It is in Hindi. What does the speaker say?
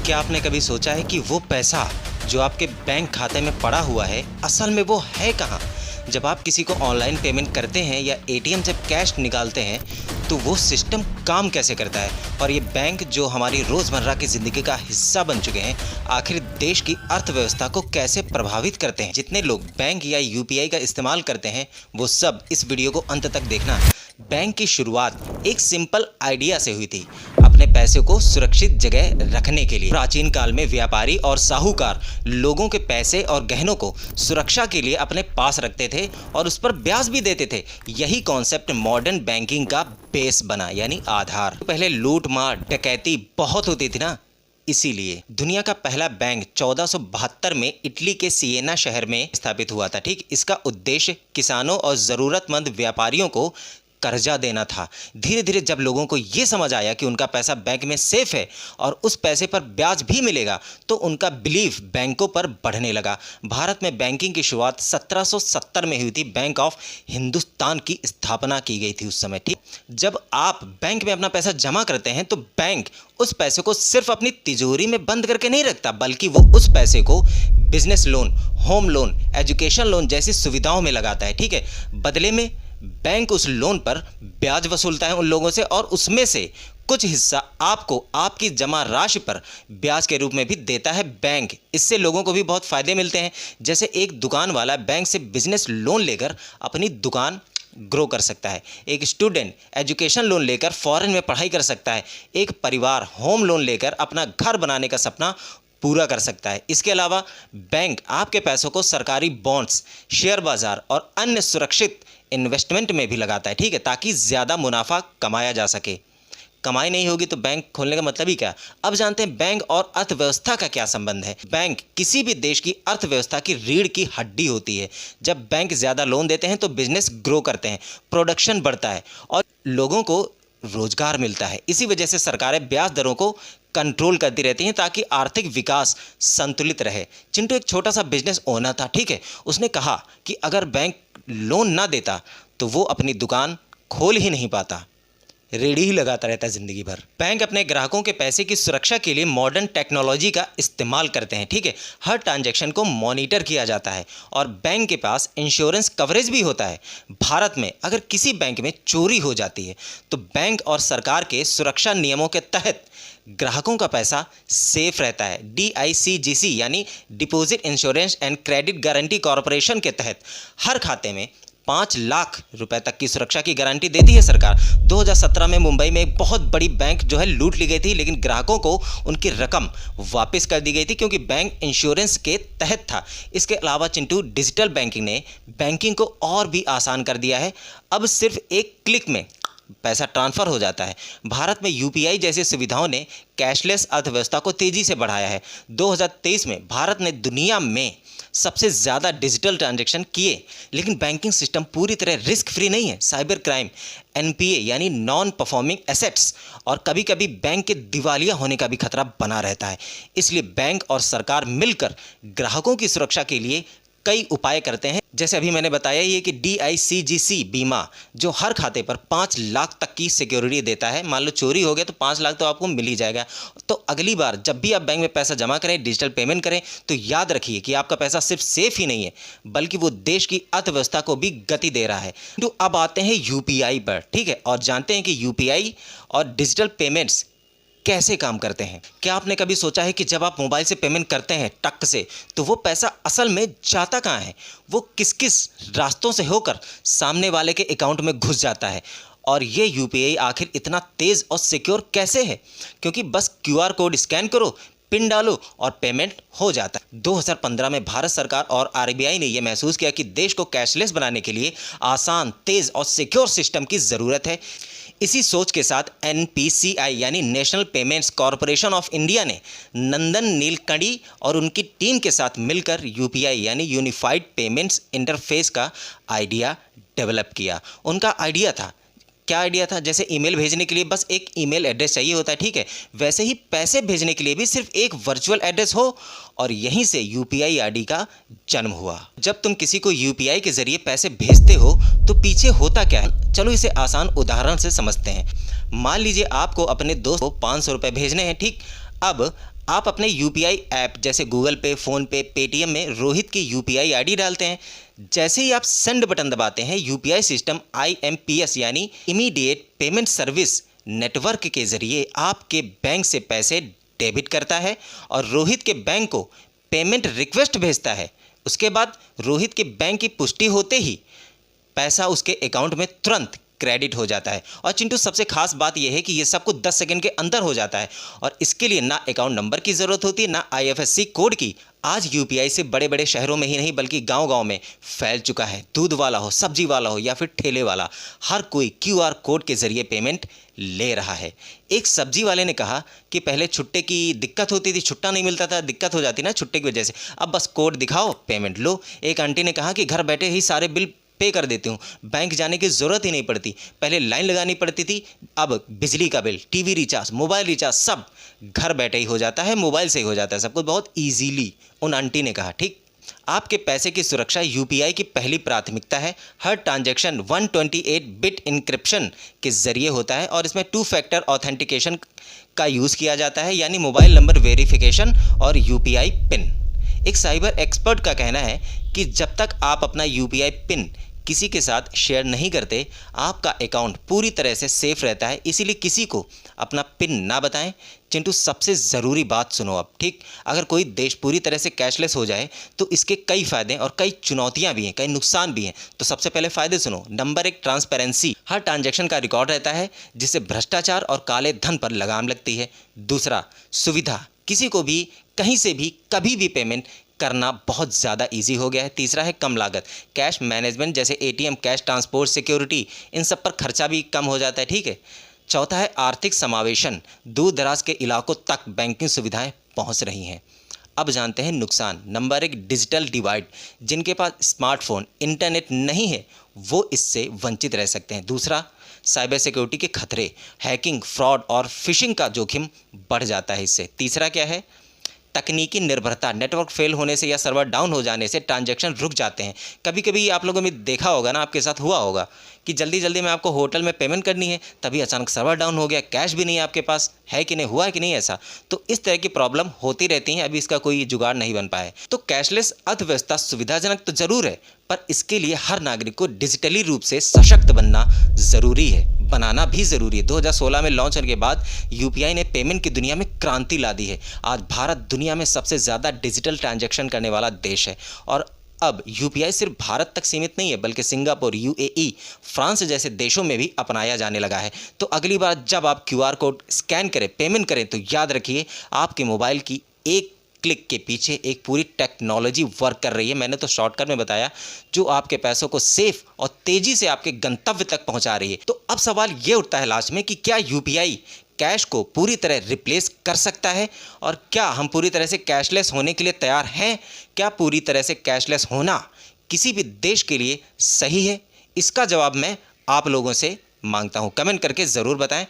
क्या आपने कभी सोचा है कि वो पैसा जो आपके बैंक खाते में पड़ा हुआ है, असल में वो है कहाँ? जब आप किसी को ऑनलाइन पेमेंट करते हैं या एटीएम से कैश निकालते हैं, तो वो सिस्टम काम कैसे करता है? और ये बैंक जो हमारी रोज़मर्रा की ज़िंदगी का हिस्सा बन चुके हैं, आखिर देश की अर्थव्यवस्था को कैसे प्रभावित करते हैं? जितने लोग बैंक या यूपीआई का इस्तेमाल करते हैं, वो सब इस वीडियो को अंत तक देखना। बैंक की शुरुआत एक सिंपल आइडिया से हुई थी, अपने पैसे को सुरक्षित जगह रखने के लिए। प्राचीन काल में व्यापारी और साहूकार लोगों के पैसे और गहनों को सुरक्षा के लिए अपने पास रखते थे और उस पर ब्याज भी देते थे। यही कॉन्सेप्ट मॉडर्न बैंकिंग का बेस बना, यानी आधार। पहले लूट मार डकैती बहुत होती थी ना, इसीलिए दुनिया का पहला बैंक 1472 में इटली के सिएना शहर में स्थापित हुआ था। ठीक, इसका उद्देश्य किसानों और ज़रूरतमंद व्यापारियों को कर्जा देना था। धीरे धीरे जब लोगों को ये समझ आया कि उनका पैसा बैंक में सेफ है और उस पैसे पर ब्याज भी मिलेगा, तो उनका बिलीफ बैंकों पर बढ़ने लगा। भारत में बैंकिंग की शुरुआत 1770 में हुई थी। बैंक ऑफ हिंदुस्तान की स्थापना की गई थी उस समय। ठीक, जब आप बैंक में अपना पैसा जमा करते हैं तो बैंक उस पैसे को सिर्फ अपनी तिजोरी में बंद करके नहीं रखता, बल्कि वो उस पैसे को business loan, home loan, education loan जैसी सुविधाओं में लगाता है। ठीक है, बदले में बैंक उस लोन पर ब्याज वसूलता है उन लोगों से और उसमें से कुछ हिस्सा आपको आपकी जमा राशि पर ब्याज के रूप में भी देता है बैंक। इससे लोगों को भी बहुत फ़ायदे मिलते हैं। जैसे एक दुकान वाला बैंक से बिजनेस लोन लेकर अपनी दुकान ग्रो कर सकता है, एक स्टूडेंट एजुकेशन लोन लेकर फॉरेन में पढ़ाई कर सकता है, एक परिवार होम लोन लेकर अपना घर बनाने का सपना पूरा कर सकता है। इसके अलावा बैंक आपके पैसों को सरकारी बॉन्ड्स, शेयर बाजार और अन्य सुरक्षित इन्वेस्टमेंट में भी लगाता है। ठीक है, ताकि ज़्यादा मुनाफा कमाया जा सके। कमाई नहीं होगी तो बैंक खोलने का मतलब ही क्या? अब जानते हैं बैंक और अर्थव्यवस्था का क्या संबंध है। बैंक किसी भी देश की अर्थव्यवस्था की रीढ़ की हड्डी होती है। जब बैंक ज़्यादा लोन देते हैं तो बिजनेस ग्रो करते हैं, प्रोडक्शन बढ़ता है और लोगों को रोजगार मिलता है। इसी वजह से सरकारें ब्याज दरों को कंट्रोल करती रहती हैं ताकि आर्थिक विकास संतुलित रहे। चिंटू एक छोटा सा बिजनेस ओनर था। ठीक है, उसने कहा कि अगर बैंक लोन ना देता तो वो अपनी दुकान खोल ही नहीं पाता, रेडी ही लगाता रहता जिंदगी भर। बैंक अपने ग्राहकों के पैसे की सुरक्षा के लिए मॉडर्न टेक्नोलॉजी का इस्तेमाल करते हैं। ठीक है, हर ट्रांजैक्शन को मॉनिटर किया जाता है और बैंक के पास इंश्योरेंस कवरेज भी होता है। भारत में अगर किसी बैंक में चोरी हो जाती है तो बैंक और सरकार के सुरक्षा नियमों के तहत ग्राहकों का पैसा सेफ रहता है। DICGC यानी deposit insurance and credit guarantee corporation के तहत हर खाते में 5 लाख रुपए तक की सुरक्षा की गारंटी देती है सरकार। 2017 में मुंबई में एक बहुत बड़ी बैंक जो है लूट ली गई थी, लेकिन ग्राहकों को उनकी रकम वापस कर दी गई थी क्योंकि बैंक इंश्योरेंस के तहत था। इसके अलावा चिंटू डिजिटल बैंकिंग ने बैंकिंग को और भी आसान कर दिया है। अब सिर्फ एक क्लिक में पैसा ट्रांसफ़र हो जाता है। भारत में यूपीआई जैसी सुविधाओं ने कैशलेस अर्थव्यवस्था को तेज़ी से बढ़ाया है। 2023 में भारत ने दुनिया में सबसे ज़्यादा डिजिटल ट्रांजैक्शन किए, लेकिन बैंकिंग सिस्टम पूरी तरह रिस्क फ्री नहीं है। साइबर क्राइम, NPA यानी नॉन परफॉर्मिंग एसेट्स और कभी कभी बैंक के दिवालिया होने का भी खतरा बना रहता है। इसलिए बैंक और सरकार मिलकर ग्राहकों की सुरक्षा के लिए कई उपाय करते हैं। जैसे अभी मैंने बताया ही है कि DICGC बीमा जो हर खाते पर 5 लाख तक की सिक्योरिटी देता है। मान लो चोरी हो गया तो 5 लाख तो आपको मिल ही जाएगा। तो अगली बार जब भी आप बैंक में पैसा जमा करें, डिजिटल पेमेंट करें, तो याद रखिए कि आपका पैसा सिर्फ सेफ ही नहीं है, बल्कि वो देश की अर्थव्यवस्था को भी गति दे रहा है। तो अब आते हैं UPI पर। ठीक है, और जानते हैं कि UPI और डिजिटल पेमेंट्स कैसे काम करते हैं। क्या आपने कभी सोचा है कि जब आप मोबाइल से पेमेंट करते हैं टक से, तो वो पैसा असल में जाता कहाँ है? वो किस किस रास्तों से होकर सामने वाले के अकाउंट में घुस जाता है? और ये UPI आखिर इतना तेज़ और सिक्योर कैसे है? क्योंकि बस QR कोड स्कैन करो, पिन डालो और पेमेंट हो जाता है। 2015 में भारत सरकार और RBI ने यह महसूस किया कि देश को कैशलेस बनाने के लिए आसान, तेज़ और सिक्योर सिस्टम की ज़रूरत है। इसी सोच के साथ NPCI यानी national payments corporation of India ने नंदन नीलकंठी और उनकी टीम के साथ मिलकर UPI यानी यूनिफाइड पेमेंट्स इंटरफेस का आइडिया डेवलप किया। उनका आइडिया था, क्या आइडिया था? जैसे ईमेल भेजने के लिए बस एक ईमेल एड्रेस चाहिए होता है, ठीक है, वैसे ही पैसे भेजने के लिए भी सिर्फ एक वर्चुअल एड्रेस हो, और यहीं से UPI ID का जन्म हुआ। जब तुम किसी को UPI के जरिए पैसे भेजते हो तो पीछे होता क्या है, चलो इसे आसान उदाहरण से समझते हैं। मान लीजिए आपको अपने दोस्त को 500 रुपये भेजने हैं, ठीक। अब आप अपने यूपीआई ऐप जैसे गूगल पे, फ़ोनपे, पेटीएम में रोहित की यूपीआई आईडी डालते हैं। जैसे ही आप सेंड बटन दबाते हैं, यूपीआई सिस्टम आईएमपीएस यानी इमीडिएट पेमेंट सर्विस नेटवर्क के ज़रिए आपके बैंक से पैसे डेबिट करता है और रोहित के बैंक को पेमेंट रिक्वेस्ट भेजता है। उसके बाद रोहित के बैंक की पुष्टि होते ही पैसा उसके अकाउंट में तुरंत क्रेडिट हो जाता है। और चिंटू, सबसे खास बात यह है कि ये सब कुछ 10 सेकंड के अंदर हो जाता है और इसके लिए ना अकाउंट नंबर की ज़रूरत होती, ना आईएफएससी कोड की। आज यूपीआई से बड़े बड़े शहरों में ही नहीं बल्कि गांव-गांव में फैल चुका है। दूध वाला हो, सब्जी वाला हो या फिर ठेले वाला, हर कोई क्यूआर कोड के ज़रिए पेमेंट ले रहा है। एक सब्जी वाले ने कहा कि पहले छुट्टे की दिक्कत होती थी, छुट्टा नहीं मिलता था, दिक्कत हो जाती ना छुट्टे की वजह से, अब बस कोड दिखाओ पेमेंट लो। एक आंटी ने कहा कि घर बैठे ही सारे बिल पे कर देती हूँ, बैंक जाने की ज़रूरत ही नहीं पड़ती। पहले लाइन लगानी पड़ती थी, अब बिजली का bill, TV recharge, mobile recharge सब घर बैठे ही हो जाता है, मोबाइल से ही हो जाता है, सब कुछ बहुत इजीली, उन आंटी ने कहा। ठीक, आपके पैसे की सुरक्षा यूपीआई की पहली प्राथमिकता है। हर ट्रांजैक्शन 128 बिट इंक्रिप्शन के ज़रिए होता है और इसमें 2 फैक्टर ऑथेंटिकेशन का यूज़ किया जाता है, यानी मोबाइल नंबर वेरिफिकेशन और यूपीआई पिन। एक साइबर एक्सपर्ट का कहना है कि जब तक आप अपना यूपीआई पिन किसी के साथ शेयर नहीं करते, आपका अकाउंट पूरी तरह से सेफ रहता है। इसीलिए किसी को अपना पिन ना बताएं। चिंटू, सबसे ज़रूरी बात सुनो अब, ठीक? अगर कोई देश पूरी तरह से कैशलेस हो जाए तो इसके कई फ़ायदे और कई चुनौतियां भी हैं, कई नुकसान भी हैं। तो सबसे पहले फ़ायदे सुनो। Number 1, transparency. हर ट्रांजैक्शन का रिकॉर्ड रहता है जिससे भ्रष्टाचार और काले धन पर लगाम लगती है। दूसरा, सुविधा। किसी को भी कहीं से भी कभी भी पेमेंट करना बहुत ज़्यादा इजी हो गया है। तीसरा है कम लागत। कैश मैनेजमेंट जैसे एटीएम, कैश ट्रांसपोर्ट, सिक्योरिटी, इन सब पर खर्चा भी कम हो जाता है। ठीक है। चौथा है आर्थिक समावेशन। दूर दराज के इलाकों तक बैंकिंग सुविधाएं पहुंच रही हैं। अब जानते हैं नुकसान। Number 1, digital divide. जिनके पास स्मार्टफोन, इंटरनेट नहीं है वो इससे वंचित रह सकते हैं। दूसरा, साइबर सिक्योरिटी के खतरे। हैकिंग, फ्रॉड और फिशिंग का जोखिम बढ़ जाता है इससे। तीसरा क्या है? तकनीकी निर्भरता। नेटवर्क फेल होने से या सर्वर डाउन हो जाने से ट्रांजैक्शन रुक जाते हैं। कभी कभी आप लोगों ने देखा होगा ना, आपके साथ हुआ होगा कि जल्दी जल्दी में आपको होटल में पेमेंट करनी है, तभी अचानक सर्वर डाउन हो गया, कैश भी नहीं है आपके पास, है कि नहीं, हुआ है कि नहीं ऐसा? तो इस तरह की प्रॉब्लम होती रहती हैं। अभी इसका कोई जुगाड़ नहीं बन पाया है। तो कैशलेस अर्थव्यवस्था सुविधाजनक तो जरूर है, पर इसके लिए हर नागरिक को डिजिटली रूप से सशक्त बनना ज़रूरी है, बनाना भी ज़रूरी है। 2016 में लॉन्च होने के बाद यूपीआई ने पेमेंट की दुनिया में क्रांति ला दी है। आज भारत दुनिया में सबसे ज़्यादा डिजिटल ट्रांजैक्शन करने वाला देश है और अब यूपीआई सिर्फ भारत तक सीमित नहीं है बल्कि सिंगापुर, यूएई, फ्रांस जैसे देशों में भी अपनाया जाने लगा है। तो अगली बार जब आप क्यूआर कोड स्कैन करें, पेमेंट करें, तो याद रखिए आपके मोबाइल की एक क्लिक के पीछे एक पूरी टेक्नोलॉजी वर्क कर रही है। मैंने तो शॉर्टकट में बताया, जो आपके पैसों को सेफ और तेज़ी से आपके गंतव्य तक पहुंचा रही है। तो अब सवाल ये उठता है लास्ट में कि क्या यूपीआई कैश को पूरी तरह रिप्लेस कर सकता है और क्या हम पूरी तरह से कैशलेस होने के लिए तैयार हैं? क्या पूरी तरह से कैशलेस होना किसी भी देश के लिए सही है? इसका जवाब मैं आप लोगों से मांगता हूं। कमेंट करके ज़रूर बताएं।